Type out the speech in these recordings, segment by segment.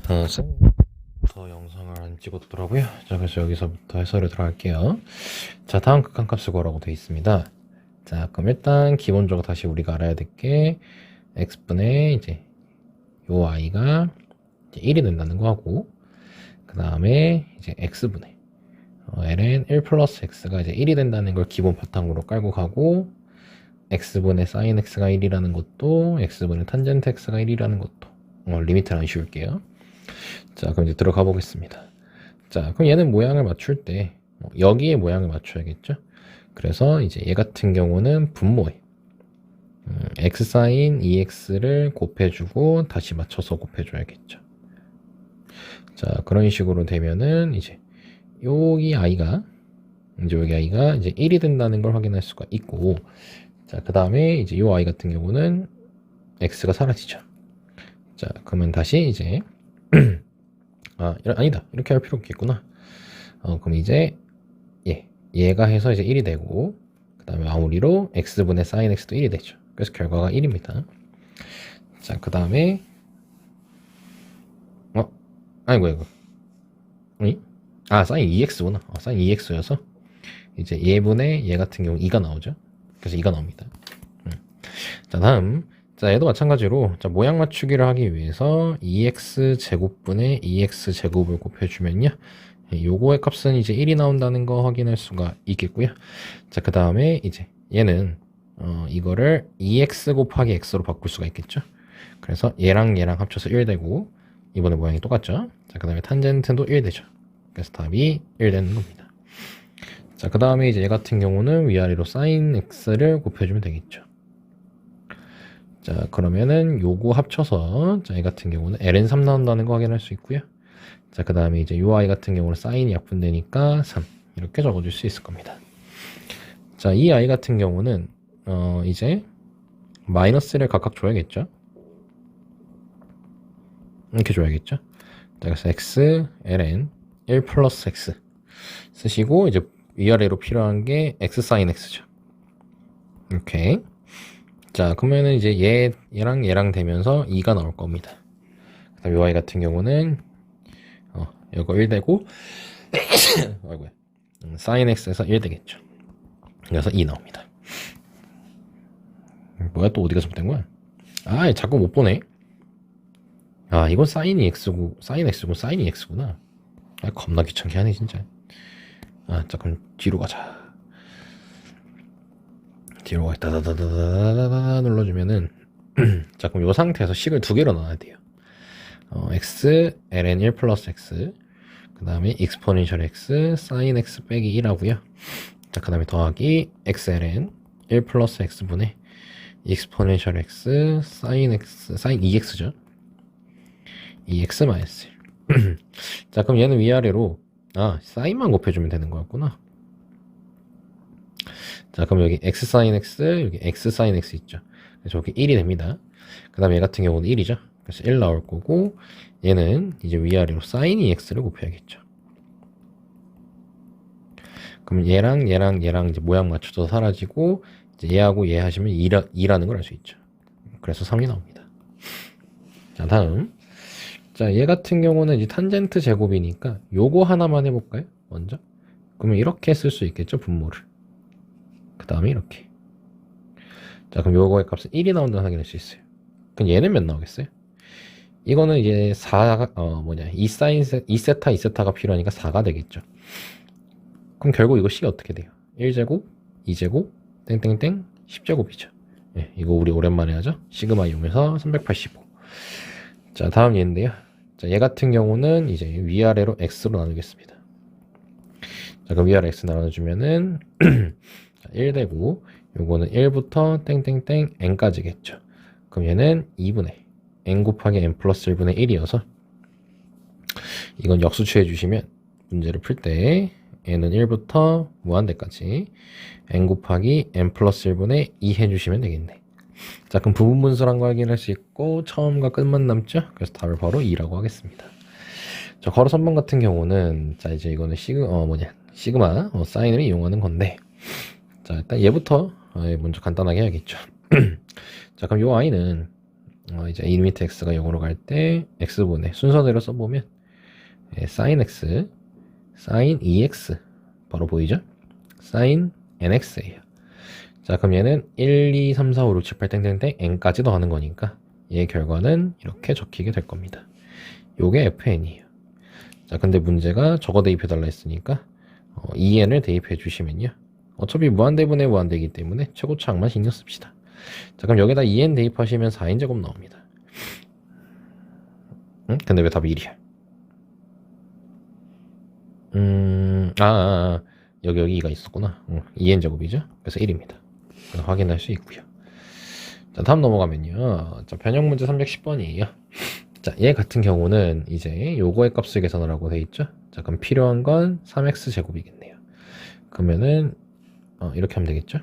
더 영상을 안 찍었더라고요. 자, 그래서 여기서부터 해설을 들어갈게요. 자, 다음 극한값을 구하라고 되어 있습니다. 자, 그럼 일단 기본적으로 다시 우리가 알아야 될 게 x분의 이제 요 i가 이제 1이 된다는 거 하고, 그 다음에 이제 x분의 ln 1 플러스 x가 이제 1이 된다는 걸 기본 바탕으로 깔고 가고, x분의 sin x가 1이라는 것도 x분의 탄젠트 x가 1이라는 것도 리미트를 안 씌울게요. 자, 그럼 이제 들어가 보겠습니다. 자, 그럼 얘는 모양을 맞출 때 여기에 모양을 맞춰야겠죠? 그래서 이제 얘 같은 경우는 분모에 x sin 2x를 곱해주고 다시 맞춰서 곱해줘야겠죠. 자, 그런 식으로 되면은 이제 여기 i가 이제 1이 된다는 걸 확인할 수가 있고, 자, 그 다음에 이제 요 i 같은 경우는 x가 사라지죠. 자, 그러면 다시 이제 아니다, 이렇게 할 필요 없겠구나. 그럼 이제 얘가 해서 이제 1이 되고, 그 다음에 마무리로 x분의 sin x도 1이 되죠. 그래서 결과가 1입니다. 자, 그 다음에 아이고 sin 2x구나. sin 2x여서 이제 얘분의 얘 같은 경우 2가 나오죠. 그래서 2가 나옵니다. 자, 다음, 자, 얘도 마찬가지로 자, 모양 맞추기를 하기 위해서 2x 제곱분의 2x 제곱을 곱해주면요, 요거의 값은 이제 1이 나온다는 거 확인할 수가 있겠고요. 자, 그 다음에 이제 얘는 이거를 2x 곱하기 x로 바꿀 수가 있겠죠. 그래서 얘랑 합쳐서 1 되고, 이번에 모양이 똑같죠. 자, 그 다음에 탄젠트도 1 되죠. 그래서 답이 1 되는 겁니다. 자, 그 다음에 이제 얘 같은 경우는 위아래로 sin x를 곱해주면 되겠죠. 자, 그러면은 요거 합쳐서 자, 얘 같은 경우는 ln3 나온다는 거 확인할 수 있고요. 자, 그 다음에 이제 요 i 같은 경우는 사인이 약분되니까 3 이렇게 적어줄 수 있을 겁니다. 자, 이 i 같은 경우는 이제 마이너스를 각각 줘야겠죠. 이렇게 줘야겠죠. 자, 그래서 x ln 1 플러스 x 쓰시고, 이제 위아래로 필요한 게 x sin x죠. 이렇게. 자, 그러면은 이제 얘랑 되면서 2가 나올 겁니다. 그 다음에 요 i 같은 경우는 이거 1 되고 아이고야. sin x에서 1 되겠죠. 그래서 2 나옵니다. 뭐야, 또 어디가 잘못된 거야? 자꾸 못 보네. 이건 sin x고 sin x구나. 겁나 귀찮게 하네 진짜. 자, 그럼 뒤로 가자. 뒤로 가 다다다다다다 눌러주면은 자, 그럼 요 상태에서 식을 두 개로 넣어야 돼요. x ln 1 플러스 x, 그 다음에 exponential x sin x 빼기 1 하고요. 자, 그 다음에 더하기 x ln 1 플러스 x분의 exponential x sin 2x죠. 2x 마이너스 1. 자, 그럼 얘는 위아래로 sine만 곱해주면 되는 거였구나. 자, 그럼 여기 x sin x, 여기 x sin x 있죠. 그래서 여기 1이 됩니다. 그 다음에 얘 같은 경우는 1이죠. 그래서 1 나올 거고, 얘는 이제 위아래로 sin 2x를 곱해야겠죠. 그럼 얘랑 이제 모양 맞춰서 사라지고, 이제 얘하고 얘 하시면 2라는 걸 알 수 있죠. 그래서 3이 나옵니다. 자, 다음. 자, 얘 같은 경우는 이제 탄젠트 제곱이니까 요거 하나만 해볼까요? 먼저. 그러면 이렇게 쓸 수 있겠죠, 분모를. 그 다음에 이렇게. 자, 그럼 요거의 값은 1이 나온다는 확인할 수 있어요. 그럼 얘는 몇 나오겠어요? 이거는 이제 2세타가 필요하니까 4가 되겠죠. 그럼 결국 이거 식이 어떻게 돼요? 1제곱, 2제곱, 땡땡땡, 10제곱이죠. 이거 우리 오랜만에 하죠? 시그마 이용해서 385. 자, 다음 얘인데요. 자, 얘 같은 경우는 이제 위아래로 x로 나누겠습니다. 자, 그럼 위아래 x 나눠주면은 1 되고, 요거는 1부터 땡땡땡 n까지겠죠. 그럼 얘는 2분의 n 곱하기 n 플러스 1분의 1이어서 이건 역수 취해주시면 문제를 풀 때 n은 1부터 무한대까지 n 곱하기 n 플러스 1분의 2 해주시면 되겠네. 자, 그럼 부분분수란 거 확인할 수 있고 처음과 끝만 남죠. 그래서 답을 바로 2라고 하겠습니다. 자, 괄호 3번 같은 경우는 자, 이제 이거는 시그마 사인을 이용하는 건데, 자, 일단 얘부터 먼저 간단하게 해야겠죠. 자, 그럼 요 i는 이제 리미트 x가 0으로 갈 때 x분의 순서대로 써보면 sin x, sin 2x 바로 보이죠? sin nx예요. 자, 그럼 얘는 1, 2, 3, 4, 5, 6, 7, 8 땡땡땡 n까지 더하는 거니까 얘의 결과는 이렇게 적히게 될 겁니다. 요게 fn이에요. 자, 근데 문제가 저거 대입해달라 했으니까 2n을 대입해 주시면요. 어차피 무한대분의 무한대이기 때문에 최고차항만 신경 씁시다. 자, 그럼 여기다 2n 대입하시면 4n 제곱 나옵니다. 응? 근데 왜 답이 1이야? 여기 2가 있었구나. 2n 제곱이죠? 그래서 1입니다. 확인할 수 있고요. 자, 다음 넘어가면요. 자, 변형 문제 310번이에요. 자, 얘 같은 경우는 이제 요거의 값을 계산하라고 돼 있죠? 자, 그럼 필요한 건 3x 제곱이겠네요. 그러면은 이렇게 하면 되겠죠?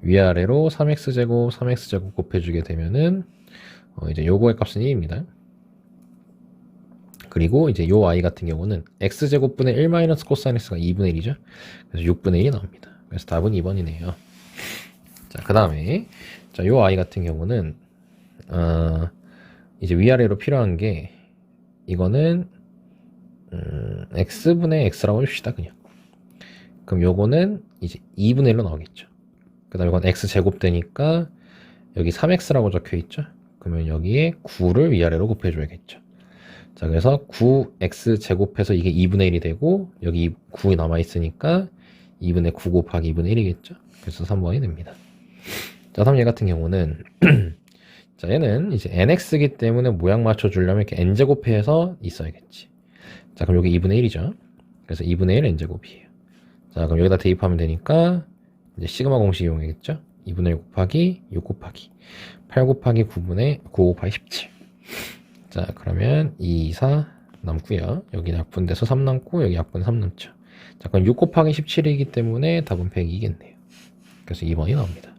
위아래로 3x 제곱, 3x 제곱 곱해주게 되면은 이제 요거의 값은 2입니다. 그리고 이제 요 y 같은 경우는 x 제곱분의 1 마이너스 코사인 x가 2분의 1이죠. 그래서 6분의 1이 나옵니다. 그래서 답은 2번이네요. 자, 그 다음에 자, 요 y 같은 경우는 이제 위아래로 필요한 게 이거는 x분의 x라고 해줍시다. 그냥. 그럼 요거는 이제 2분의 1로 나오겠죠. 그 다음에 이건 x 제곱 되니까 여기 3x라고 적혀 있죠. 그러면 여기에 9를 위아래로 곱해줘야겠죠. 자, 그래서 9x 제곱해서 이게 2분의 1이 되고 여기 9이 남아있으니까 2분의 9 곱하기 2분의 1이겠죠. 그래서 3번이 됩니다. 자, 다음 얘 같은 경우는 자, 얘는 이제 nx이기 때문에 모양 맞춰주려면 이렇게 n제곱해서 있어야겠지. 자, 그럼 여기 2분의 1이죠. 그래서 2분의 1 n제곱이에요. 자, 그럼 여기다 대입하면 되니까 이제 시그마 공식 이용하겠죠. 2분의 1 곱하기 6 곱하기 8 곱하기 9분의 9 곱하기 17. 자, 그러면 2, 4 남고요. 여기 약분돼서 3 남고 여기 약분 3 남죠. 자, 그럼 6 곱하기 17이기 때문에 답은 100이겠네요. 그래서 2번이 나옵니다.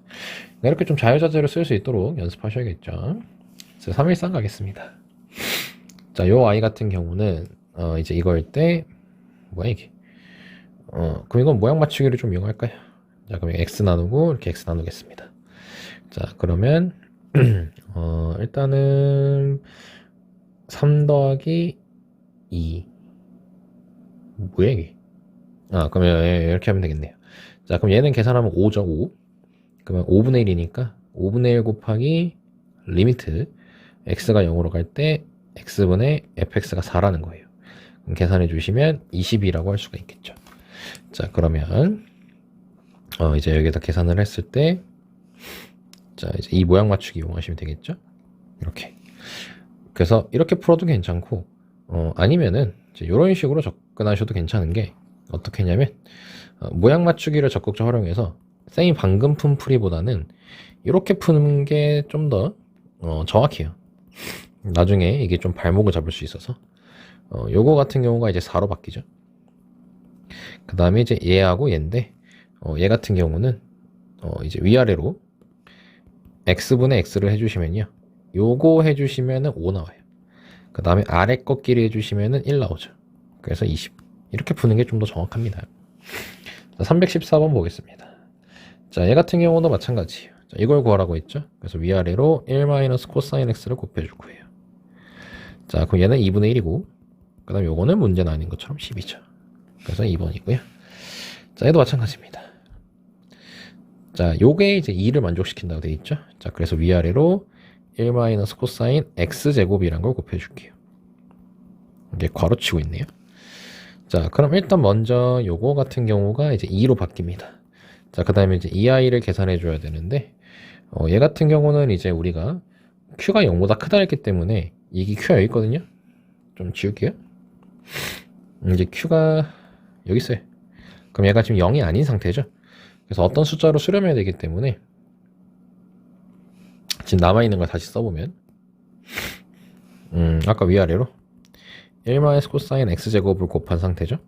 이렇게 좀 자유자재로 쓸 수 있도록 연습하셔야겠죠. 그래서 313 가겠습니다. 자, 요 y 같은 경우는 이제 이거일 때 뭐야 이게? 그럼 이건 모양 맞추기를 좀 이용할까요? 자, 그럼 x 나누고 이렇게 x 나누겠습니다. 자, 그러면 일단은 3 더하기 2 뭐야 이게? 그러면 이렇게 하면 되겠네요. 자, 그럼 얘는 계산하면 5죠. 5. 그러면 5분의 1이니까 5분의 1 곱하기 리미트 x가 0으로 갈 때 x분의 fx가 4라는 거예요. 그럼 계산해 주시면 20이라고 할 수가 있겠죠. 자, 그러면 이제 여기다 계산을 했을 때 자, 이제 이 모양 맞추기 이용하시면 되겠죠. 이렇게. 그래서 이렇게 풀어도 괜찮고 아니면은 이제 이런 식으로 접근하셔도 괜찮은 게 어떻게 했냐면 모양 맞추기를 적극적으로 활용해서 쌤이 방금 푼 풀이보다는 이렇게 푸는 게 좀 더 정확해요. 나중에 이게 좀 발목을 잡을 수 있어서 요거 같은 경우가 이제 4로 바뀌죠. 그 다음에 이제 얘하고 얘인데 얘 같은 경우는 이제 위아래로 x분의 x를 해주시면요. 요거 해주시면은 5 나와요. 그 다음에 아래 꺾기를 해주시면은 1 나오죠. 그래서 20. 이렇게 푸는 게 좀 더 정확합니다. 자, 314번 보겠습니다. 자, 얘 같은 경우도 마찬가지예요. 자, 이걸 구하라고 했죠. 그래서 위아래로 1 마이너스 코사인 x를 곱해줄 거예요. 자, 그럼 얘는 2분의 1이고, 그 다음 요거는 문제는 아닌 것처럼 10이죠. 그래서 2번이고요. 자, 얘도 마찬가지입니다. 자, 요게 이제 2를 만족시킨다고 되어 있죠. 자, 그래서 위아래로 1 마이너스 코사인 x제곱이란 걸 곱해줄게요. 이게 괄호치고 있네요. 자, 그럼 일단 먼저 요거 같은 경우가 이제 2로 바뀝니다. 자, 그 다음에 이제 이 아이를 계산해 줘야 되는데, 얘 같은 경우는 이제 우리가 q가 0보다 크다 했기 때문에 이게 q가 여기 있거든요. 좀 지울게요. 이제 q가 여기 있어요. 그럼 얘가 지금 0이 아닌 상태죠. 그래서 어떤 숫자로 수렴해야 되기 때문에 지금 남아있는 걸 다시 써보면 아까 위아래로 1 마이너스 코사인 x제곱을 곱한 상태죠.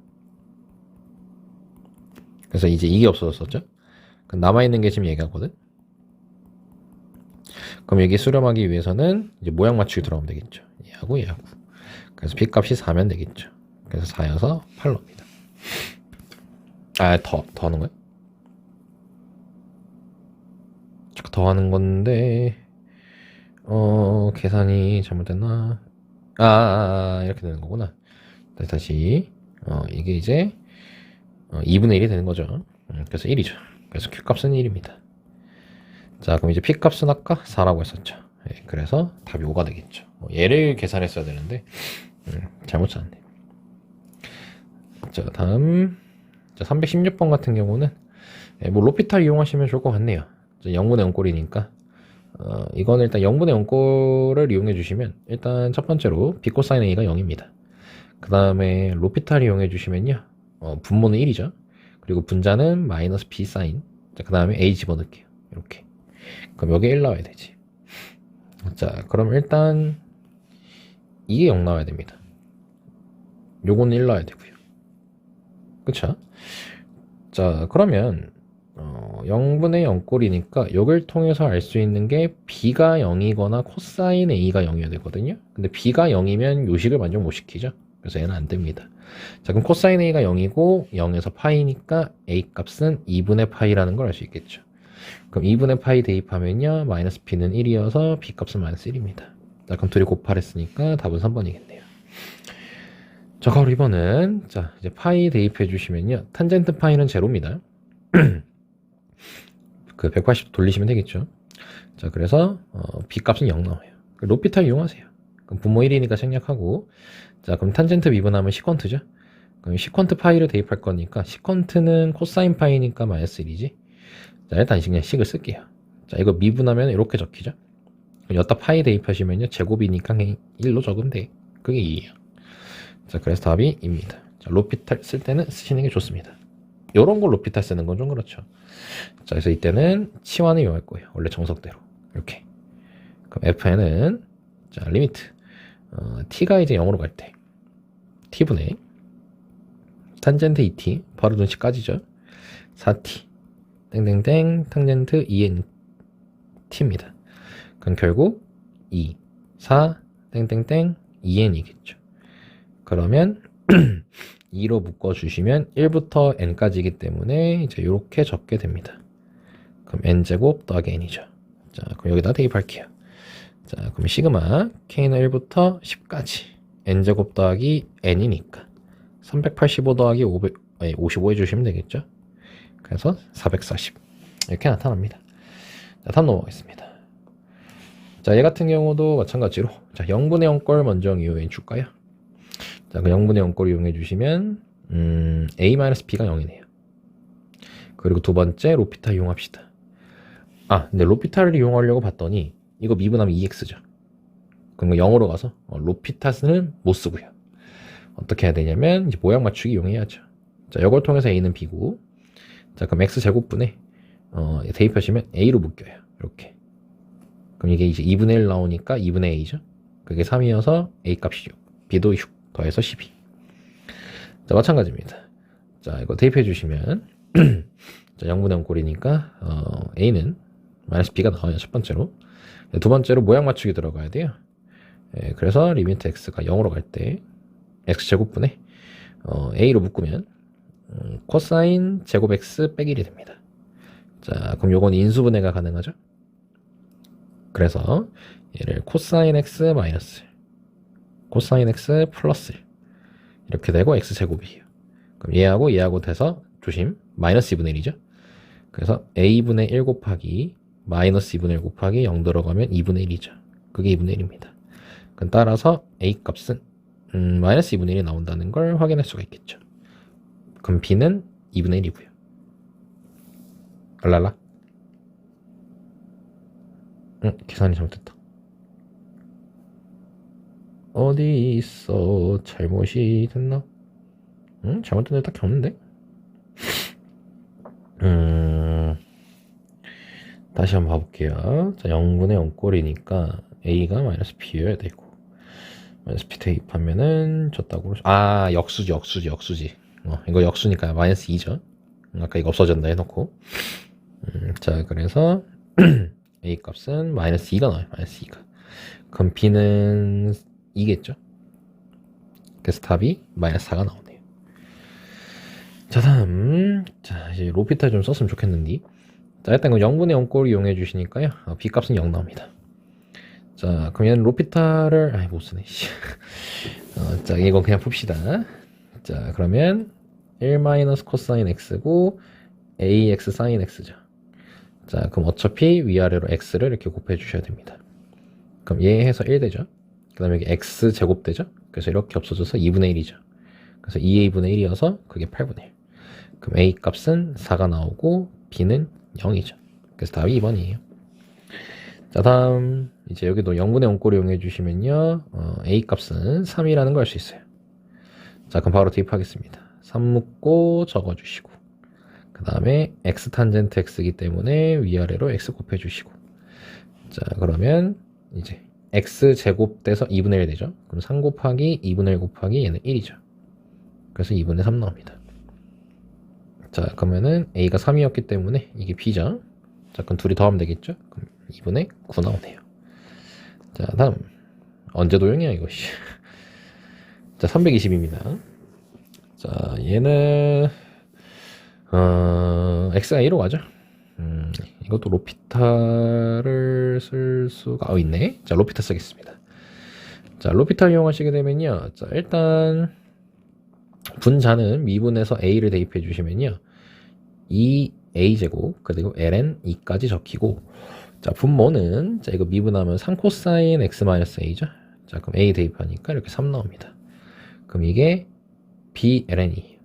그래서 이제 이게 없어졌었죠. 그럼 남아있는 게 지금 얘가거든. 그럼 여기 수렴하기 위해서는 이제 모양 맞추기 들어가면 되겠죠. 얘하고 얘하고. 그래서 b값이 4면 되겠죠. 그래서 4여서 8로입니다. 더 하는 거야? 더 하는 건데 계산이 잘못됐나? 이렇게 되는 거구나. 다시, 이게 이제, 2분의 1이 되는 거죠. 그래서 1이죠. 그래서 Q 값은 1입니다. 자, 그럼 이제 P 값은 아까 4라고 했었죠. 예, 그래서 답이 5가 되겠죠. 얘를 계산했어야 되는데, 잘못 짰네. 자, 다음, 자, 316번 같은 경우는, 예, 뭐, 로피탈 이용하시면 좋을 것 같네요. 0분의 0꼴이니까. 이건 일단 0분의 0꼴을 이용해 주시면, 일단 첫 번째로, B 코사인 A가 0입니다. 그 다음에, 로피탈 이용해 주시면요, 분모는 1이죠. 그리고 분자는 마이너스 B 사인. 자, 그 다음에 A 집어넣을게요. 이렇게. 그럼 여기 1 나와야 되지. 자, 그럼 일단, 이게 0 나와야 됩니다. 요거는 1 나와야 되고요. 그쵸? 자, 그러면 0분의 0꼴이니까 이걸 통해서 알 수 있는 게 B가 0이거나 코사인 A가 0이어야 되거든요. 근데 B가 0이면 요식을 만족 못 시키죠. 그래서 얘는 안 됩니다. 자, 그럼 코사인 A가 0이고 0에서 파이니까 A 값은 2분의 파이라는 걸 알 수 있겠죠. 그럼 2분의 파이 대입하면요, 마이너스 B는 1이어서 B 값은 마이너스 1입니다. 자, 그럼 둘이 곱하랬으니까 답은 3번이겠네요. 자, 바로 2번은, 자, 이제 파이 대입해 주시면요, 탄젠트 파이는 제로입니다. 그 180도 돌리시면 되겠죠. 자, 그래서 B 값은 0 나와요. 로피탈 이용하세요. 그럼 분모 1이니까 생략하고, 자, 그럼 탄젠트 미분하면 시퀀트죠. 그럼 시퀀트 파이를 대입할 거니까 시퀀트는 코사인 파이니까 마이너스 1이지. 자, 일단 그냥 식을 쓸게요. 자, 이거 미분하면 이렇게 적히죠. 여기다 파이 대입하시면요, 제곱이니까 그냥 1로 적으면 돼. 그게 2예요. 자, 그래서 답이 2입니다. 자, 로피탈 쓸 때는 쓰시는 게 좋습니다. 요런 걸 로피탈 쓰는 건 좀 그렇죠. 자, 그래서 이때는 치환을 이용할 거예요. 원래 정석대로. 이렇게. 그럼 fn은, 자, 리미트. t가 이제 0으로 갈 때. t분의, 탄젠트 2t, 바로 눈치까지죠. 4t, 땡땡땡, 탄젠트 2nt입니다. 그럼 결국 2, 4, 땡땡땡, 2n이겠죠. 그러면 2로 묶어주시면 1부터 n까지이기 때문에 이제 이렇게 적게 됩니다. 그럼 n제곱 더하기 n이죠. 자, 그럼 여기다 대입할게요. 자, 그럼 시그마 k는 1부터 10까지 n제곱 더하기 n이니까 385 더하기 55 해주시면 되겠죠. 그래서 440 이렇게 나타납니다. 자, 다음 넘어가겠습니다. 자, 얘 같은 경우도 마찬가지로, 자, 0분의 0꼴 먼저 이용해 줄까요? 자, 그 0분의 0꼴 이용해 주시면 A-B가 0이네요. 그리고 두 번째 로피탈 이용합시다. 근데 로피탈을 이용하려고 봤더니 이거 미분하면 2x죠. 그럼 0으로 가서 로피탈은 못 쓰고요. 어떻게 해야 되냐면 이제 모양 맞추기 이용해야죠. 자, 이걸 통해서 A는 B고, 자, 그럼 x제곱분에 대입하시면 A로 묶여요. 이렇게. 그럼 이게 이제 2분의 1 나오니까 2분의 A죠. 그게 3이어서 A 값이 6, B도 6 더해서 12. 자, 마찬가지입니다. 자, 이거 대입해 주시면 자, 0분의 0꼴이니까 A는 마이너스 B가 나와요. 첫 번째로. 두 번째로 모양 맞추기 들어가야 돼요. 그래서 리미트 x가 0으로 갈 때 x제곱분에 A로 묶으면 코사인 제곱 x 빼기 1이 됩니다. 자, 그럼 요건 인수분해가 가능하죠? 그래서 얘를 코사인 x 마이너스 코사인 x 플러스 1 이렇게 되고 x제곱이에요. 그럼 얘하고 돼서 조심 마이너스 2분의 1이죠. 그래서 a분의 1 곱하기 마이너스 2분의 1 곱하기 0 들어가면 2분의 1이죠. 그게 2분의 1입니다. 그럼 따라서 a 값은 마이너스 2분의 1이 나온다는 걸 확인할 수가 있겠죠. 그럼 b는 2분의 1이고요. 알랄라? 계산이 잘못됐다. 어디 있어? 잘못이 됐나? 잘못된 데 딱히 없는데? 다시 한번 봐볼게요. 자, 0분의 0꼴이니까 A가 마이너스 B여야 되고, 마이너스 B 대입하면은 졌다고. 역수지. 이거 역수니까 마이너스 2죠. 아까 이거 없어졌다 해놓고. 자, 그래서 A 값은 마이너스 2가 나와요. 마이너스 2가. 그럼 B는 2겠죠? 그래서 답이 마이너스 4가 나오네요. 자, 다음. 자, 이제 로피탈 좀 썼으면 좋겠는데. 자, 일단 0분의 0꼴 이용해 주시니까요. B 값은 0 나옵니다. 자, 그럼 얘는 로피탈을, 못 쓰네, 씨. 자, 이거 그냥 풉시다. 자, 그러면 1 마이너스 코사인 x고, ax 사인 x죠. 자, 그럼 어차피 위아래로 x를 이렇게 곱해 주셔야 됩니다. 그럼 얘 해서 1 되죠. 그 다음에 여기 x 제곱 되죠. 그래서 이렇게 없어져서 2분의 1이죠. 그래서 2a분의 1이어서 그게 8분의 1. 그럼 a 값은 4가 나오고 b는 0이죠. 그래서 답이 2번이에요. 자, 다음 이제 여기도 0분의 0꼴을 이용해 주시면요, a 값은 3이라는 걸 알 수 있어요. 자, 그럼 바로 대입하겠습니다. 3 묻고 적어주시고, 그 다음에 x 탄젠트 x이기 때문에 위아래로 x 곱해 주시고, 자, 그러면 이제 x 제곱 돼서 2분의 1 되죠. 그럼 3 곱하기 2분의 1 곱하기 얘는 1이죠. 그래서 2분의 3 나옵니다. 자, 그러면은 a가 3이었기 때문에 이게 b죠. 자, 그럼 둘이 더하면 되겠죠. 그럼 2분의 9 나오네요. 자, 다음 언제 도형이야 이거. 자, 320입니다. 자, 얘는 x가 2로 가죠. 이것도 로피탈을 쓸 수가 있네. 자, 로피탈 쓰겠습니다. 자, 로피탈 이용하시게 되면요, 자, 일단 분자는 미분에서 a를 대입해 주시면요, 2a제곱 그리고 ln 2까지 적히고, 자, 분모는, 자, 이거 미분하면 3코사인 x-a죠. 자, 그럼 a 대입하니까 이렇게 3 나옵니다. 그럼 이게 bln이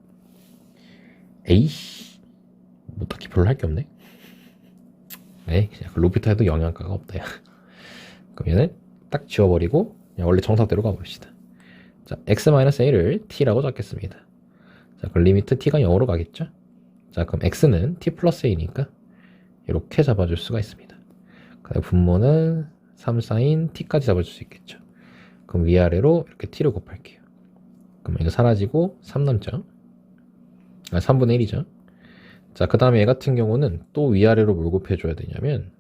에이씨, 뭐 딱히 별로 할 게 없네. 에이, 그냥 로피탈에도 영양가가 없다, 야. 그럼 얘는 딱 지워버리고 그냥 원래 정석대로 가봅시다. 자, x-a를 t라고 적겠습니다. 자, 그럼 리미트 t가 0으로 가겠죠. 자, 그럼 x는 t 플러스 a니까 이렇게 잡아줄 수가 있습니다. 그다음 분모는 3 사인 t까지 잡아줄 수 있겠죠. 그럼 위아래로 이렇게 t를 곱할게요. 그럼 이거 사라지고 3 남죠. 3분의 1이죠. 자, 그 다음에 얘 같은 경우는 또 위아래로 뭘 곱해줘야 되냐면,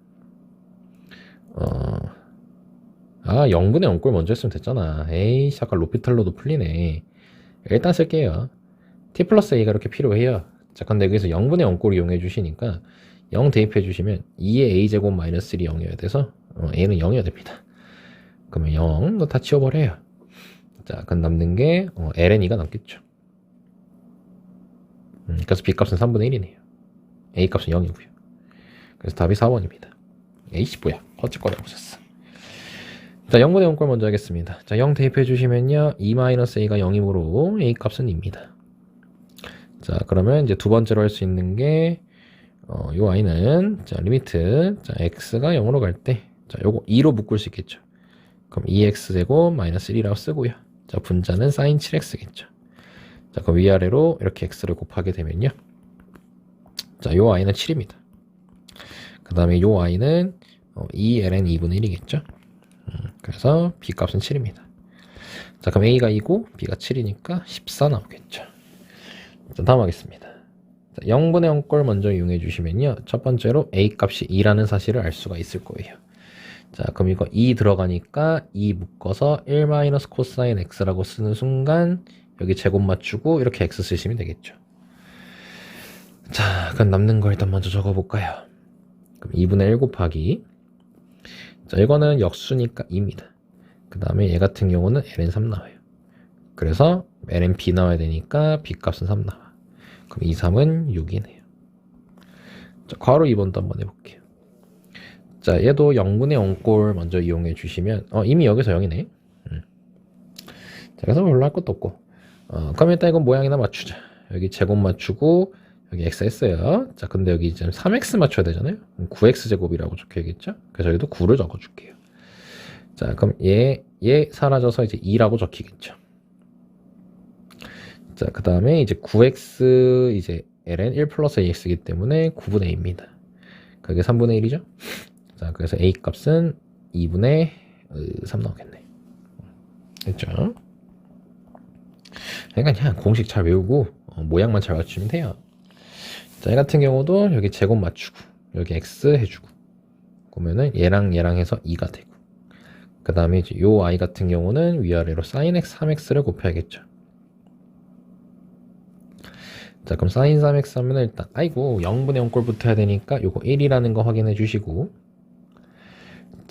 0분의 0꼴 먼저 했으면 됐잖아. 에이, 아까 로피탈로도 풀리네. 일단 쓸게요. t 플러스 a가 이렇게 필요해요. 자, 근데 여기서 0분의 0꼴 이용해 주시니까 0 대입해 주시면 2의 a제곱 마이너스 1이 0이어야 돼서 a는 0이어야 됩니다. 그러면 0, 너 다 치워버려요. 자, 그럼 남는 게 ln2가 남겠죠. 그래서 b값은 3분의 1이네요. a값은 0이고요. 그래서 답이 4번입니다. 에이씨, 뭐야, 어찌거나 보셨어. 자, 0분의 0꼴 먼저 하겠습니다. 자, 0 대입해 주시면요, 2-a가 0이므로 a값은 2입니다. 자, 그러면 이제 두 번째로 할 수 있는 게 요 i는, 자, 리미트, 자, x가 0으로 갈 때, 자, 요거 2로 묶을 수 있겠죠. 그럼 2x제곱 마이너스 1이라고 쓰고요. 자, 분자는 sin 7x겠죠. 자, 그럼 위아래로 이렇게 x를 곱하게 되면요, 자, 요 i는 7입니다. 그 다음에 요 i는 2ln 2분의 1이겠죠. 그래서 b 값은 7입니다. 자, 그럼 a가 2고 b가 7이니까 14 나오겠죠. 자, 다음 하겠습니다. 자, 0분의 0꼴 먼저 이용해 주시면요, 첫 번째로 a 값이 2라는 사실을 알 수가 있을 거예요. 자, 그럼 이거 2 들어가니까 2 묶어서 1 마이너스 코사인 x라고 쓰는 순간 여기 제곱 맞추고 이렇게 x 쓰시면 되겠죠. 자, 그럼 남는 거 일단 먼저 적어볼까요? 그럼 2분의 1 곱하기, 자, 이거는 역수니까 2입니다. 그 다음에 얘 같은 경우는 ln3 나와요. 그래서 lnb 나와야 되니까 b 값은 3 나와. 그럼 2, 3은 6이네요. 자, 괄호 2번도 한번 해볼게요. 자, 얘도 0분의 0꼴 먼저 이용해 주시면, 이미 여기서 0이네. 자, 그래서 별로 할 것도 없고, 그럼 일단 이건 모양이나 맞추자. 여기 제곱 맞추고, 여기 x 했어요. 자, 근데 여기 이제 3x 맞춰야 되잖아요. 9x 제곱이라고 적혀야겠죠? 그래서 여기도 9를 적어줄게요. 자, 그럼 얘 사라져서 이제 2라고 적히겠죠. 자, 그 다음에 이제 9x 이제 ln 1 플러스 ax이기 때문에 9분의 2입니다. 그게 3분의 1이죠? 자, 그래서 a 값은 2분의 3 나오겠네. 됐죠? 그러니까 그냥 공식 잘 외우고 모양만 잘 맞추면 돼요. 자, 얘 같은 경우도 여기 제곱 맞추고 여기 x 해주고, 그러면은 얘랑 해서 2가 되고, 그 다음에 이제 요 i 같은 경우는 위아래로 sin x 3x를 곱해야겠죠. 자, 그럼 sin 3x 하면 일단, 아이고, 0분의 0꼴부터 해야 되니까 요거 1이라는 거 확인해 주시고,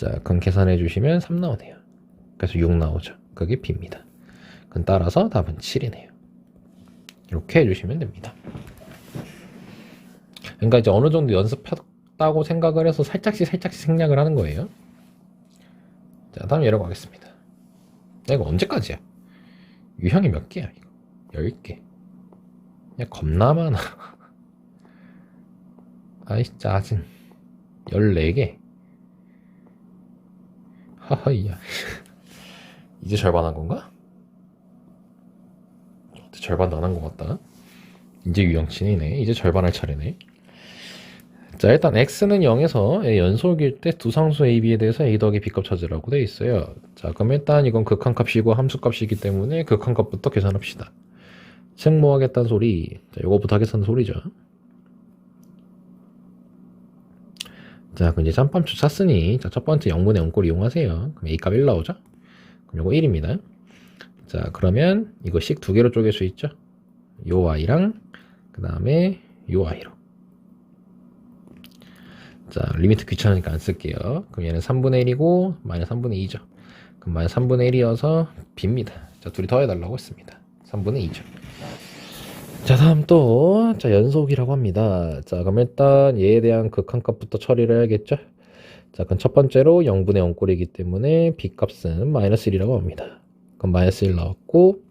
자, 그럼 계산해 주시면 3 나오네요. 그래서 6 나오죠. 그게 B입니다. 그럼 따라서 답은 7이네요. 이렇게 해주시면 됩니다. 그러니까 이제 어느 정도 연습했다고 생각을 해서 살짝씩 생략을 하는 거예요. 자, 다음 예로 가겠습니다. 이거 언제까지야? 유형이 몇 개야, 이거? 10개. 야, 겁나 많아. 아이, 짜증. 14개. 하하이야. 이제 절반 한 건가? 절반도 안 한 것 같다. 이제 유형친이네. 이제 절반 할 차례네. 자, 일단 x는 0에서 연속일 때 두 상수 a, b에 대해서 a 더하기 b값 찾으라고 되어 있어요. 자, 그럼 일단 이건 극한값이고 함수값이기 때문에 극한값부터 계산합시다. 생모하겠다는 소리. 자, 요거부터 하겠다는 소리죠. 자, 그럼 이제 짬밤추 찼으니, 자, 첫 번째 0분의 0꼴 이용하세요. 그럼 a값 1 나오죠? 그럼 요거 1입니다. 자, 그러면 이거 식 두 개로 쪼갤 수 있죠? 요 y랑, 그 다음에 요 y로. 자, 리미트 귀찮으니까 안 쓸게요. 그럼 얘는 3분의 1이고, 마이너스 3분의 2죠. 그럼 마이너스 3분의 1이어서 b입니다. 자, 둘이 더해달라고 했습니다. 3분의 2죠. 자, 다음 또, 자, 연속이라고 합니다. 자, 그럼 일단 얘에 대한 극한값부터 처리를 해야겠죠? 자, 그럼 첫 번째로 0분의 0꼴이기 때문에 b값은 마이너스 1이라고 합니다. 그럼 마이너스 1 나왔고,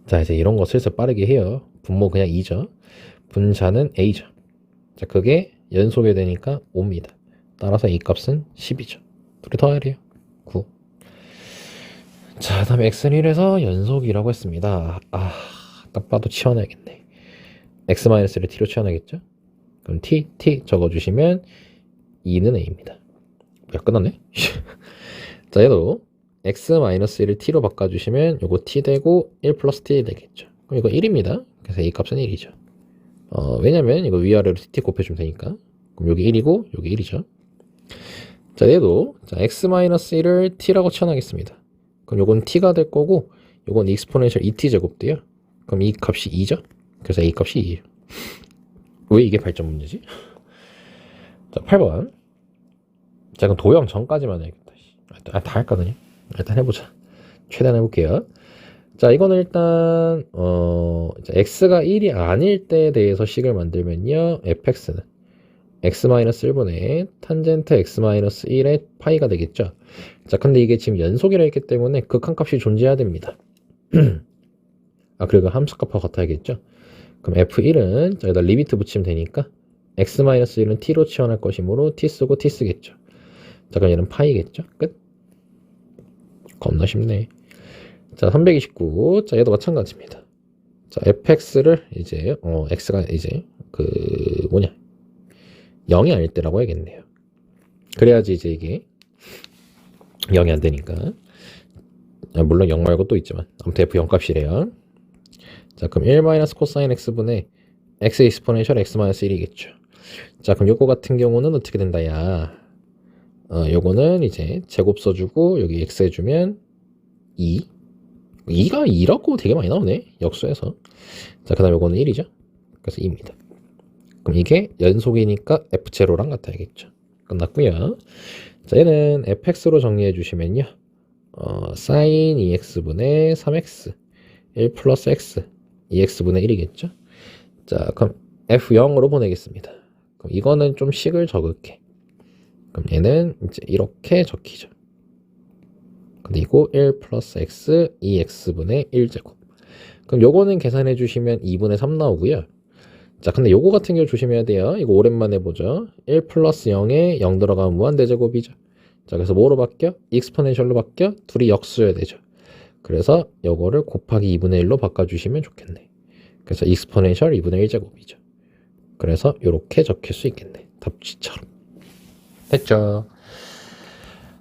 자, 이제 이런 거 슬슬 빠르게 해요. 분모 그냥 2죠. 분자는 a죠. 자, 그게 연속이 되니까 5입니다. 따라서 a 값은 10이죠. 둘이 더해야 9. 자, 다음에 x는 1에서 연속이라고 했습니다. 딱 봐도 치워놔야겠네. x-를 t로 치워놔야겠죠? 그럼 t 적어주시면 2는 a입니다. 뭐야, 끝났네? 자, 얘도 x-1을 t로 바꿔주시면 요거 t 되고 1 플러스 t 되겠죠. 그럼 이거 1입니다. 그래서 a 값은 1이죠. 왜냐면 이거 위아래로 t 곱해주면 되니까. 그럼 여기 1이고 여기 1이죠. 자, 얘도 자, x-1을 t라고 치워나겠습니다. 그럼 요건 t가 될 거고 요건 익스포넨셜 2t 제곱 돼요. 그럼 이 값이 2죠. 그래서 a 값이 2예요. 왜 이게 발전 문제지? 자, 8번. 자, 그럼 도형 전까지만 해야겠다. 다 할까 그냥? 일단 해보자. 최대한 해볼게요. 자, 이거는 일단 x가 1이 아닐 때에 대해서 식을 만들면요, fx는 x-1분의 탄젠트 x-1의 파이가 되겠죠. 자, 근데 이게 지금 연속이라 했기 때문에 극한값이 존재해야 됩니다. 그리고 함수값하고 같아야겠죠. 그럼 f1은 자, 여기다 리미트 붙이면 되니까 x-1은 t로 치환할 것이므로 t 쓰고 t 쓰겠죠. 자, 그럼 얘는 파이겠죠. 끝. 겁나 쉽네. 자, 329. 자, 얘도 마찬가지입니다. 자, fx를 이제 x가 이제 0이 아닐 때라고 해야겠네요. 그래야지 이제 이게 0이 안 되니까. 물론 0 말고 또 있지만 아무튼 f 0 값이래요. 자, 그럼 1 코사인 x분의 x 익스포넨셜 x 1이겠죠. 자, 그럼 요거 같은 경우는 어떻게 된다, 야. 요거는 이제 제곱 써주고 여기 x 해주면 2. 2가 2라고 되게 많이 나오네, 역수에서. 자, 그 다음 요거는 1이죠. 그래서 2입니다. 그럼 이게 연속이니까 f0랑 같아야겠죠. 끝났고요. 자, 얘는 fx로 정리해 주시면요, sin 2x분의 3x 1 플러스 x 2x분의 1이겠죠. 자, 그럼 f0으로 보내겠습니다. 그럼 이거는 좀 식을 적을게. 그럼 얘는 이제 이렇게 적히죠. 그리고 1 플러스 x 2x분의 1제곱. 그럼 요거는 계산해 주시면 2분의 3 나오고요. 자, 근데 요거 같은 경우 조심해야 돼요. 이거 오랜만에 보죠. 1 플러스 0에 0 들어가면 무한대제곱이죠. 자, 그래서 뭐로 바뀌어? 익스포넨셜로 바뀌어? 둘이 역수여야 되죠. 그래서 요거를 곱하기 2분의 1로 바꿔주시면 좋겠네. 그래서 익스포넨셜 2분의 1제곱이죠. 그래서 요렇게 적힐 수 있겠네. 답지처럼. 됐죠?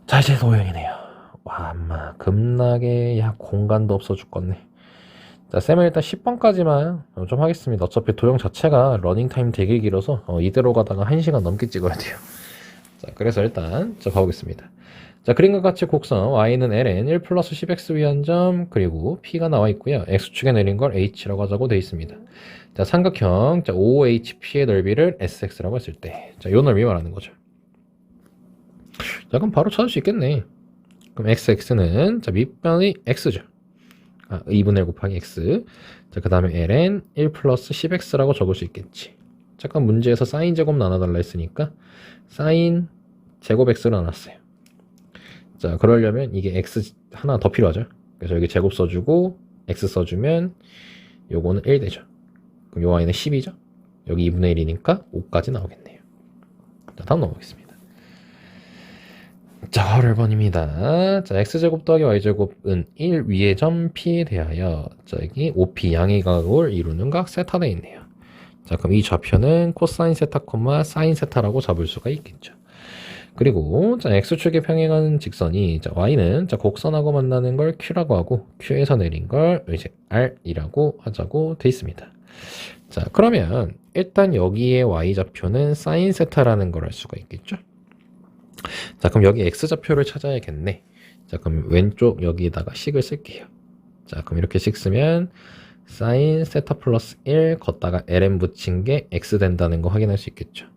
자, 이제 도형이네요. 와, 엄마 급나게 공간도 없어 죽겠네. 자, 쌤은 일단 10번까지만 좀 하겠습니다. 어차피 도형 자체가 러닝타임 되게 길어서 이대로 가다가 1시간 넘게 찍어야 돼요. 자, 그래서 일단 가보겠습니다. 자, 그림과 같이 곡선 y는 ln 1 플러스 10x 위한 점, 그리고 p가 나와 있고요. x축에 내린 걸 h라고 하자고 되어 있습니다. 자, 삼각형 자, OHP의 넓이를 sx라고 했을 때, 자, 요 넓이 말하는 거죠. 그럼 바로 찾을 수 있겠네. 그럼 xx는 자 밑변이 x죠. 2분의 1 곱하기 x. 자, 그 다음에 ln 1 플러스 10x라고 적을 수 있겠지. 잠깐 문제에서 사인 제곱 나눠달라 했으니까 사인 제곱 x로 나눴어요. 자, 그러려면 이게 x 하나 더 필요하죠. 그래서 여기 제곱 써주고 x 써주면 요거는 1 되죠. 그럼 요 y는 10이죠. 여기 2분의 1이니까 5까지 나오겠네요. 자, 다음 넘어가겠습니다. 자, 8번입니다. 자, x제곱 더하기 y제곱은 1 위의 점 p에 대하여 자, 여기 OP 양의 각을 이루는 각 세타되어 있네요. 자, 그럼 이 좌표는 코사인 세타, 사인 세타라고 잡을 수가 있겠죠. 그리고 자, x축에 평행하는 직선이 자, y는 자, 곡선하고 만나는 걸 q라고 하고 q에서 내린 걸 이제 r이라고 하자고 돼 있습니다. 자, 그러면 일단 여기에 y좌표는 사인 세타라는 걸 알 수가 있겠죠. 자, 그럼 여기 x좌표를 찾아야겠네. 자, 그럼 왼쪽 여기에다가 식을 쓸게요. 자, 그럼 이렇게 식 쓰면 사인 세타 플러스 1 걷다가 ln 붙인 게 x 된다는 거 확인할 수 있겠죠.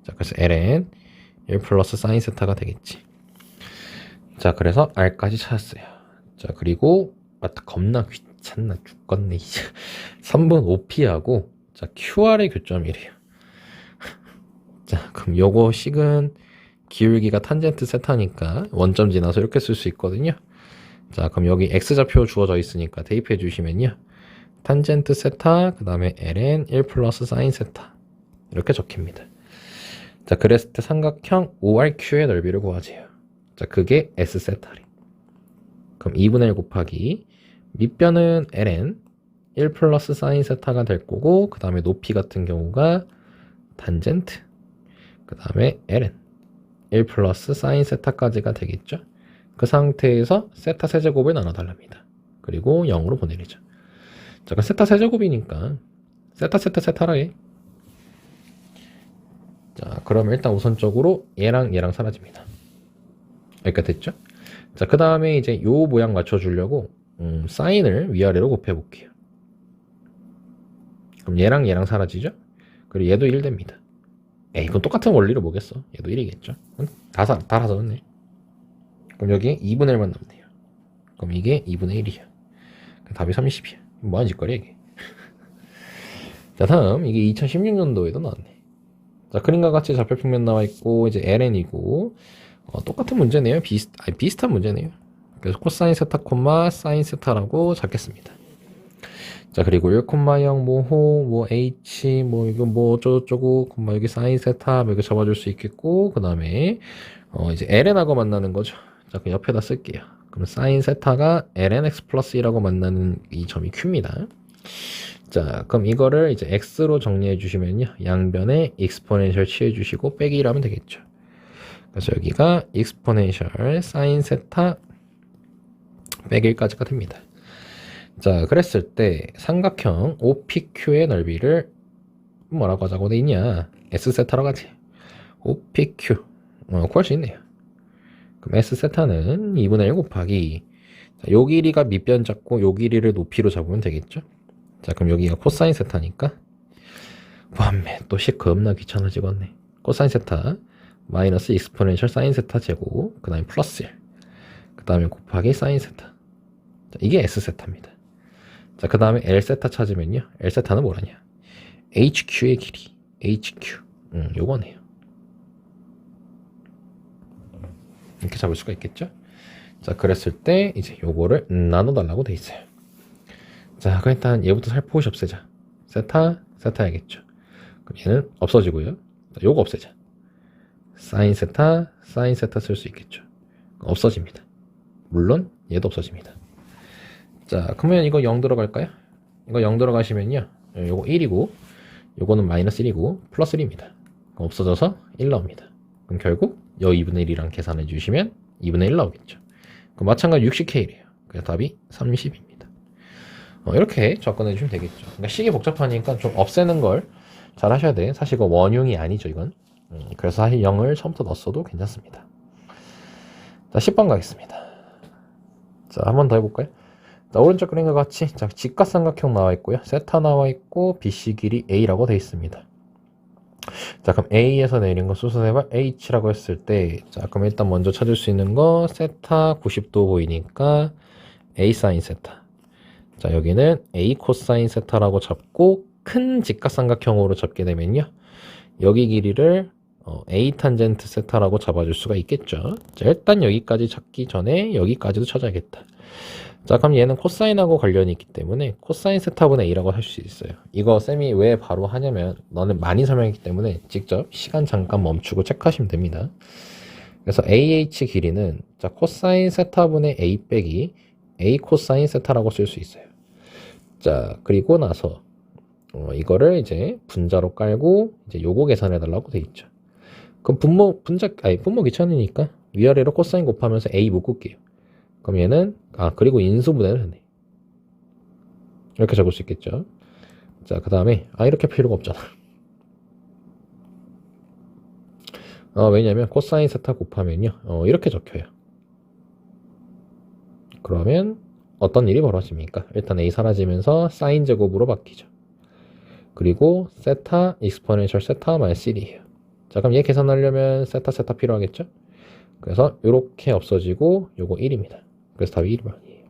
자, 그래서 ln 1 플러스 사인 세타가 되겠지. 자, 그래서 r까지 찾았어요. 자, 그리고 맞다, 겁나 귀찮나 죽겠네. 3분 OP하고 자, QR의 교점이래요. 자, 그럼 요거 식은 기울기가 탄젠트 세타니까 원점 지나서 이렇게 쓸 수 있거든요. 자, 그럼 여기 x좌표 주어져 있으니까 대입해 주시면요. 탄젠트 세타, 그 다음에 ln 1 플러스 사인 세타 이렇게 적힙니다. 자, 그랬을 때 삼각형 ORQ의 넓이를 구하세요. 자, 그게 S세타래. 그럼 2분의 1 곱하기 밑변은 ln 1 플러스 사인 세타가 될 거고 그 다음에 높이 같은 경우가 탄젠트 그 다음에 ln 1 플러스 사인 세타까지가 되겠죠. 그 상태에서 세타 세제곱을 나눠달랍니다. 그리고 0으로 보내리죠. 자, 그럼 세타 세제곱이니까 세타 세타 세타라 해. 자, 그러면 일단 우선적으로 얘랑 얘랑 사라집니다. 여기까지 됐죠? 자, 그 다음에 이제 요 모양 맞춰주려고 사인을 위아래로 곱해볼게요. 그럼 얘랑 얘랑 사라지죠? 그리고 얘도 1 됩니다. 이건 똑같은 원리로 뭐겠어? 얘도 1이겠죠? 다 사라졌네. 그럼 여기에 2분의 1만 남네요. 그럼 이게 2분의 1이야. 답이 30이야. 뭐하는 짓거리야 이게. 자, 다음 이게 2016년도에도 나왔네. 자, 그림과 같이 좌표평면 나와 있고 이제 ln이고 똑같은 문제네요. 비슷한 문제네요. 그래서 코사인 세타 콤마 사인 세타라고 잡겠습니다. 자, 그리고 1, 0, 뭐 h 이거 뭐 어쩌고저쩌고 콤마 여기 사인 세타 이렇게 잡아줄 수 있겠고 그 다음에 이제 ln하고 만나는 거죠. 자, 그 옆에다 쓸게요. 그럼 사인 세타가 lnx 플러스 1하고 만나는 이 점이 q입니다. 자, 그럼 이거를 이제 x로 정리해 주시면요. 양변에 익스포넨셜 취해 주시고 빼기 1하면 되겠죠. 그래서 여기가 익스포넨셜 사인 세타 빼기 1까지가 됩니다. 자, 그랬을 때 삼각형 OPQ의 넓이를 뭐라고 하자고 돼 있냐? S세타라고 하지. OPQ 구할 수 있네요. 그럼 S세타는 2분의 1 곱하기 자, 요 길이가 밑변 잡고 요 길이를 높이로 잡으면 되겠죠? 자, 그럼 여기가 코사인 세타니까 완매 또 식 겁나 귀찮아지겠네. 코사인 세타 마이너스 익스포넨셜 사인 세타 제곱 그 다음에 플러스 1 그 다음에 곱하기 사인 세타. 자, 이게 S세타입니다. 자, 그 다음에 L세타 찾으면요. L세타는 뭐라냐? HQ의 길이. HQ. 요거네요. 이렇게 잡을 수가 있겠죠? 자, 그랬을 때 이제 요거를 나눠달라고 돼 있어요. 자, 그럼 일단 얘부터 살포시 없애자. 세타, 세타야겠죠. 그럼 얘는 없어지고요. 자, 요거 없애자. 사인 세타, 사인 세타 쓸 수 있겠죠. 없어집니다. 물론 얘도 없어집니다. 자, 그러면 이거 0 들어갈까요? 이거 0 들어가시면요. 요거 1이고 요거는 마이너스 1이고 플러스 1입니다. 없어져서 1 나옵니다. 그럼 결국 여 2분의 1이랑 계산해 주시면 2분의 1 나오겠죠. 그럼 마찬가지 60K래요. 그래서 답이 30입니다. 이렇게 접근해 주시면 되겠죠. 그러니까 식이 복잡하니까 좀 없애는 걸 잘 하셔야 돼. 사실 이거 원흉이 아니죠, 이건. 그래서 사실 0을 처음부터 넣었어도 괜찮습니다. 자, 10번 가겠습니다. 자, 한 번 더 해볼까요? 자, 오른쪽 그림과 같이 자, 직각삼각형 나와 있고요. 세타 나와 있고 BC 길이 A라고 되어 있습니다. 자, 그럼 A에서 내린 거 수선해봐 H라고 했을 때, 자, 그럼 일단 먼저 찾을 수 있는 거 세타 90도 보이니까 A 사인 세타. 자, 여기는 A 코사인 세타라고 잡고 큰 직각삼각형으로 잡게 되면요, 여기 길이를 A 탄젠트 세타라고 잡아줄 수가 있겠죠. 자, 일단 여기까지 찾기 전에 여기까지도 찾아야겠다. 자, 그럼 얘는 코사인하고 관련이 있기 때문에 코사인 세타분의 A라고 할 수 있어요. 이거 쌤이 왜 바로 하냐면 너는 많이 설명했기 때문에 직접 시간 잠깐 멈추고 체크하시면 됩니다. 그래서 AH 길이는 자, 코사인 세타분의 A 빼기 A 코사인 세타라고 쓸 수 있어요. 자, 그리고 나서 이거를 이제 분자로 깔고 이제 요거 계산해 달라고 돼 있죠. 그럼 분모 귀찮으니까 위아래로 코사인 곱하면서 A 묶을게요. 그럼 얘는 그리고 인수분해를 하네. 이렇게 적을 수 있겠죠. 자, 그 다음에 이렇게 필요가 없잖아. 왜냐면 코사인 세타 곱하면요 이렇게 적혀요. 그러면 어떤 일이 벌어집니까? 일단 A 사라지면서 사인 제곱으로 바뀌죠. 그리고 세타 익스포넨셜 세타 마이너스 1이에요. 자, 그럼 얘 계산하려면 세타 필요하겠죠? 그래서 이렇게 없어지고 요거 1입니다. 그래서 답이 1번이에요.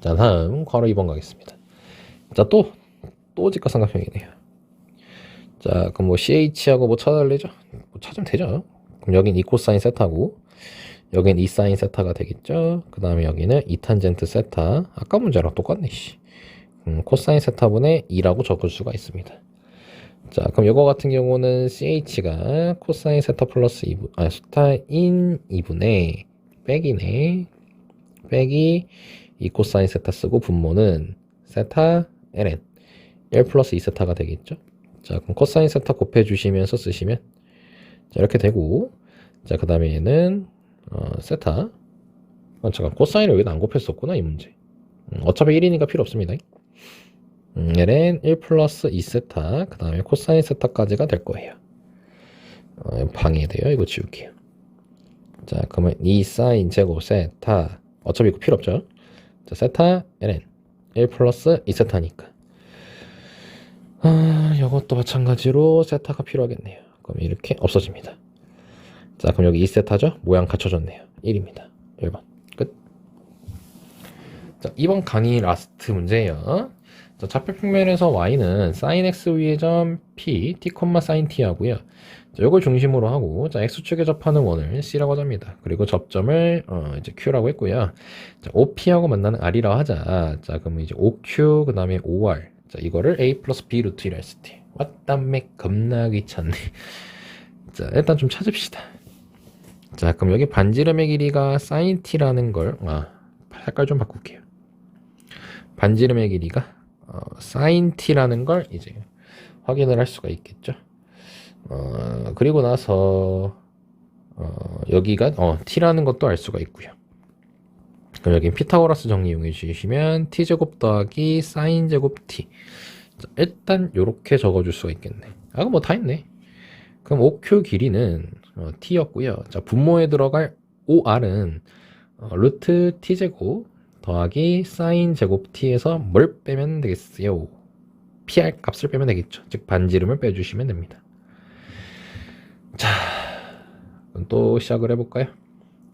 자, 다음 괄호 2번 가겠습니다. 자, 또 직각삼각형이네요. 자, 그럼 뭐 CH하고 뭐 찾아달래죠? 뭐 찾으면 되죠. 그럼 여긴 2코사인 세타고 여긴 2사인 세타가 되겠죠. 그 다음에 여기는 2탄젠트 세타. 아까 문제랑 똑같네. 코사인 세타분의 2라고 적을 수가 있습니다. 자, 그럼 이거 같은 경우는 CH가 코사인 세타 플러스 2분, 세타인 2분의 빼기네. 빼기 2 코사인 세타 쓰고 분모는 세타 ln 1 플러스 2세타가 되겠죠. 자, 그럼 코사인 세타 곱해주시면서 쓰시면 자, 이렇게 되고, 자, 그 다음에 얘는 세타. 잠깐 코사인을 여기다 안 곱했었구나 이 문제. 어차피 1이니까 필요 없습니다. ln 1 플러스 2세타 그 다음에 코사인 세타까지가 될 거예요. 방해돼요. 이거 지울게요. 자, 그러면 2 사인 제곱 세타 어차피 이거 필요 없죠. 자, 세타 ln 1 플러스 2세타니까 이것도 마찬가지로 세타가 필요하겠네요. 그럼 이렇게 없어집니다. 자, 그럼 여기 2세타죠? 모양 갖춰졌네요. 1입니다. 1번 끝. 자, 이번 강의 라스트 문제예요. 자, 좌표 평면에서 y는 sin x 위의 점 p, t, sin t 하고요. 자, 이걸 중심으로 하고, 자, x축에 접하는 원을 c라고 합니다. 그리고 접점을 이제 q라고 했고요. 자, op하고 만나는 r이라고 하자. 자, 그러면 이제 oq 그 다음에 or. 자, 이거를 a 플러스 b 루트 1라 했을 때. 왔다매 겁나 귀찮네. 자, 일단 좀 찾읍시다. 자, 그럼 여기 반지름의 길이가 sin t라는 걸, 색깔 좀 바꿀게요. 반지름의 길이가 sin t라는 걸 이제 확인을 할 수가 있겠죠. 그리고 나서 여기가 t라는 것도 알 수가 있고요. 그럼 여기 피타고라스 정리 이용해 주시면 t제곱 더하기 sin 제곱 t. 자, 일단 요렇게 적어줄 수가 있겠네. 그럼 뭐 다 했네. 그럼 OQ 길이는 t였고요. 자, 분모에 들어갈 OR은 루트 t제곱 더하기 sin 제곱 t에서 뭘 빼면 되겠어요? PR 값을 빼면 되겠죠. 즉 반지름을 빼주시면 됩니다. 자, 그럼 또 시작을 해볼까요?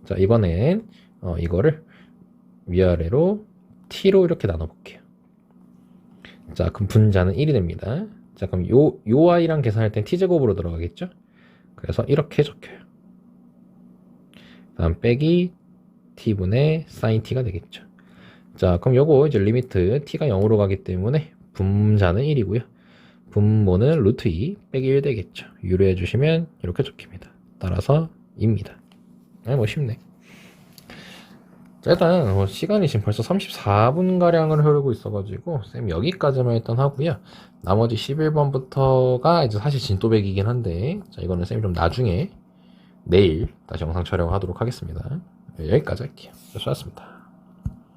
자, 이번엔 이거를 위아래로 t로 이렇게 나눠볼게요. 자, 그럼 분자는 1이 됩니다. 자, 그럼 요 i랑 계산할 땐 t제곱으로 들어가겠죠? 그래서 이렇게 적혀요. 다음 빼기 t분의 sin t가 되겠죠. 자, 그럼 요거 이제 리미트 t가 0으로 가기 때문에 분자는 1이고요. 분모는 루트 2 빼기 1 되겠죠. 유래해 주시면 이렇게 적힙니다. 따라서 2입니다. 뭐 쉽네. 자, 일단 시간이 지금 벌써 34분가량을 흐르고 있어가지고 쌤 여기까지만 일단 하고요. 나머지 11번부터가 이제 사실 진또배기긴 한데, 자, 이거는 쌤이 좀 나중에 내일 다시 영상 촬영하도록 하겠습니다. 여기까지 할게요. 수고하셨습니다.